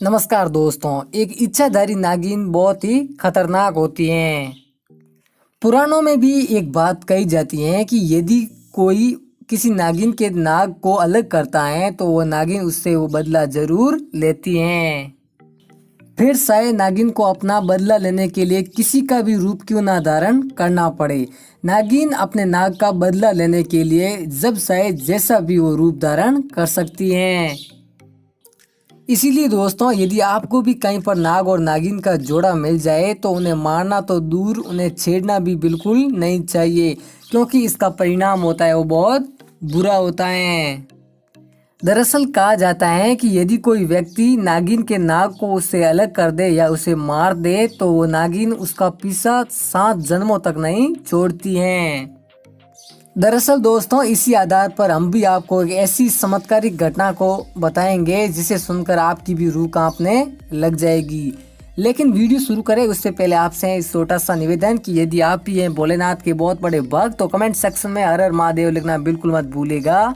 नमस्कार दोस्तों। एक इच्छाधारी नागिन बहुत ही खतरनाक होती हैं। पुराणों में भी एक बात कही जाती है कि यदि कोई किसी नागिन के नाग को अलग करता है तो वो नागिन उससे वो बदला जरूर लेती हैं। फिर शायद नागिन को अपना बदला लेने के लिए किसी का भी रूप क्यों ना धारण करना पड़े, नागिन अपने नाग का बदला लेने के लिए जब शायद जैसा भी वो रूप धारण कर सकती हैं। इसीलिए दोस्तों, यदि आपको भी कहीं पर नाग और नागिन का जोड़ा मिल जाए तो उन्हें मारना तो दूर, उन्हें छेड़ना भी बिल्कुल नहीं चाहिए, क्योंकि इसका परिणाम होता है वो बहुत बुरा होता है। दरअसल कहा जाता है कि यदि कोई व्यक्ति नागिन के नाग को उससे अलग कर दे या उसे मार दे तो वो नागिन उसका पीछा 7 जन्मों तक नहीं छोड़ती है। दरअसल दोस्तों, इसी आधार पर हम भी आपको एक ऐसी चमत्कारिक घटना को बताएंगे जिसे सुनकर आपकी भी रूह कांपने लग जाएगी। लेकिन वीडियो शुरू करें उससे पहले आपसे इस छोटा सा निवेदन कि यदि आप भी हैं भोलेनाथ के बहुत बड़े भक्त तो कमेंट सेक्शन में हर हर महादेव लिखना बिल्कुल मत भूलेगा।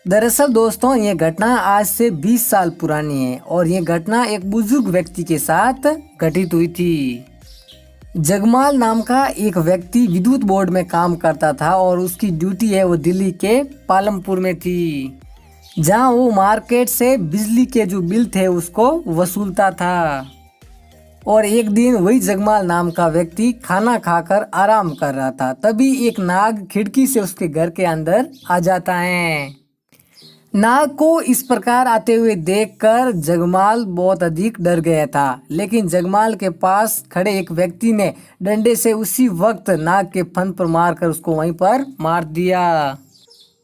दरअसल दोस्तों, ये घटना आज से 20 साल पुरानी है और ये घटना एक बुजुर्ग व्यक्ति के साथ घटित हुई थी। जगमाल नाम का एक व्यक्ति विद्युत बोर्ड में काम करता था और उसकी ड्यूटी है वो दिल्ली के पालमपुर में थी, जहां वो मार्केट से बिजली के जो बिल थे उसको वसूलता था। और एक दिन वही जगमाल नाम का व्यक्ति खाना खाकर आराम कर रहा था, तभी एक नाग खिड़की से उसके घर के अंदर आ जाता है। नाग को इस प्रकार आते हुए देखकर जगमाल बहुत अधिक डर गया था, लेकिन जगमाल के पास खड़े एक व्यक्ति ने डंडे से उसी वक्त नाग के फन पर मारकर उसको वहीं पर मार दिया।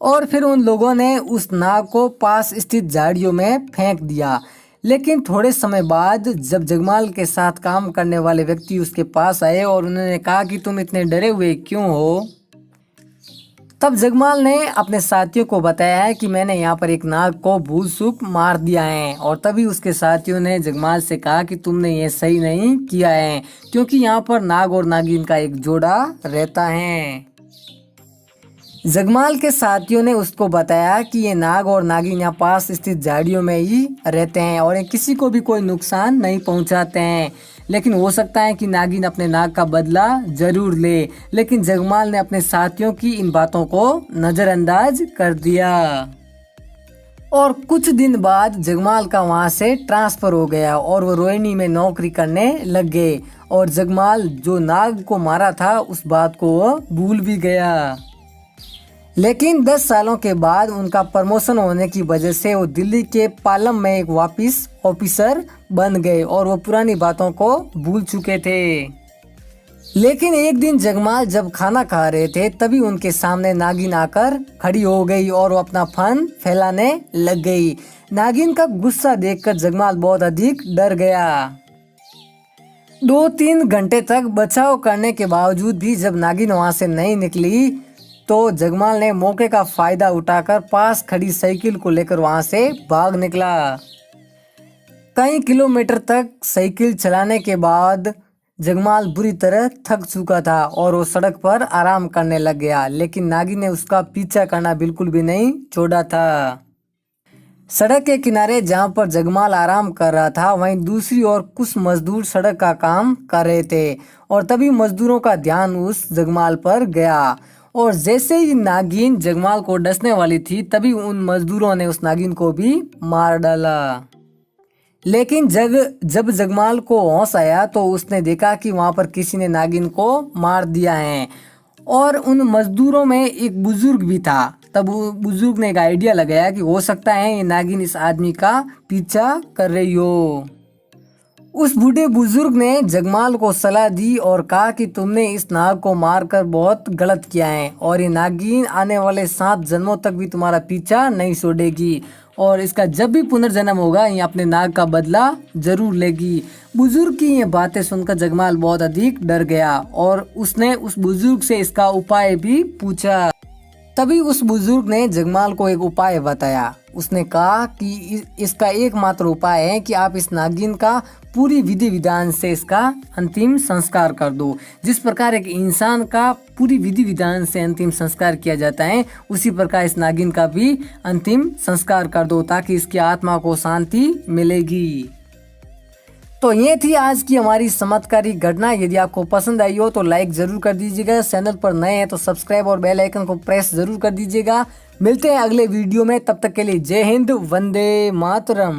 और फिर उन लोगों ने उस नाग को पास स्थित झाड़ियों में फेंक दिया। लेकिन थोड़े समय बाद जब जगमाल के साथ काम करने वाले व्यक्ति उसके पास आए और उन्होंने कहा कि तुम इतने डरे हुए क्यों हो, तब जगमाल ने अपने साथियों को बताया है कि मैंने यहाँ पर एक नाग को भूल चूक मार दिया है। और तभी उसके साथियों ने जगमाल से कहा कि तुमने ये सही नहीं किया है, क्योंकि यहाँ पर नाग और नागिन का एक जोड़ा रहता है। जगमाल के साथियों ने उसको बताया कि ये नाग और नागिन यहाँ पास स्थित झाड़ियों में ही रहते हैं और ये किसी को भी कोई नुकसान नहीं पहुँचाते हैं, लेकिन हो सकता है कि नागिन अपने नाग का बदला जरूर ले। लेकिन जगमाल ने अपने साथियों की इन बातों को नजरअंदाज कर दिया और कुछ दिन बाद जगमाल का वहां से ट्रांसफर हो गया और वो रोहिणी में नौकरी करने लग गए। और जगमाल जो नाग को मारा था उस बात को वो भूल भी गया। लेकिन 10 सालों के बाद उनका प्रमोशन होने की वजह से वो दिल्ली के पालम में एक वापिस ऑफिसर बन गए और वो पुरानी बातों को भूल चुके थे। लेकिन एक दिन जगमाल जब खाना खा रहे थे तभी उनके सामने नागिन आकर खड़ी हो गई और वो अपना फन फैलाने लग गई। नागिन का गुस्सा देखकर जगमाल बहुत अधिक डर गया। 2-3 घंटे तक बचाव करने के बावजूद भी जब नागिन वहां से नहीं निकली तो जगमाल ने मौके का फायदा उठाकर पास खड़ी साइकिल को लेकर वहां से भाग निकला। कई किलोमीटर तक साइकिल चलाने के बाद जगमाल बुरी तरह थक चुका था और वो सड़क पर आराम करने लग गया, लेकिन नागिन ने उसका पीछा करना बिल्कुल भी नहीं छोड़ा था। सड़क के किनारे जहां पर जगमाल आराम कर रहा था वहीं दूसरी ओर कुछ मजदूर सड़क का काम कर रहे थे और तभी मजदूरों का ध्यान उस जगमाल पर गया और जैसे ही नागिन जगमाल को डसने वाली थी तभी उन मजदूरों ने उस नागिन को भी मार डाला। लेकिन जब जगमाल को होश आया तो उसने देखा कि वहां पर किसी ने नागिन को मार दिया है और उन मजदूरों में एक बुजुर्ग भी था। तब बुजुर्ग ने एक आइडिया लगाया कि हो सकता है ये नागिन इस आदमी का पीछा कर रही हो। उस बूढ़े बुजुर्ग ने जगमाल को सलाह दी और कहा कि तुमने इस नाग को मारकर बहुत गलत किया है और ये नागिन आने वाले 7 जन्मों तक भी तुम्हारा पीछा नहीं छोड़ेगी और इसका जब भी पुनर्जन्म होगा ये अपने नाग का बदला जरूर लेगी। बुजुर्ग की ये बातें सुनकर जगमाल बहुत अधिक डर गया और उसने उस बुजुर्ग से इसका उपाय भी पूछा। तभी उस बुजुर्ग ने जगमाल को एक उपाय बताया। उसने कहा कि इसका एकमात्र उपाय है कि आप इस नागिन का पूरी विधि विधान से इसका अंतिम संस्कार कर दो। जिस प्रकार एक इंसान का पूरी विधि विधान से अंतिम संस्कार किया जाता है, उसी प्रकार इस नागिन का भी अंतिम संस्कार कर दो, ताकि इसकी आत्मा को शांति मिलेगी। तो ये थी आज की हमारी चमत्कारी घटना। यदि आपको पसंद आई हो तो लाइक जरूर कर दीजिएगा, चैनल पर नए हैं तो सब्सक्राइब और बेल आइकन को प्रेस जरूर कर दीजिएगा। मिलते हैं अगले वीडियो में, तब तक के लिए जय हिंद, वंदे मातरम।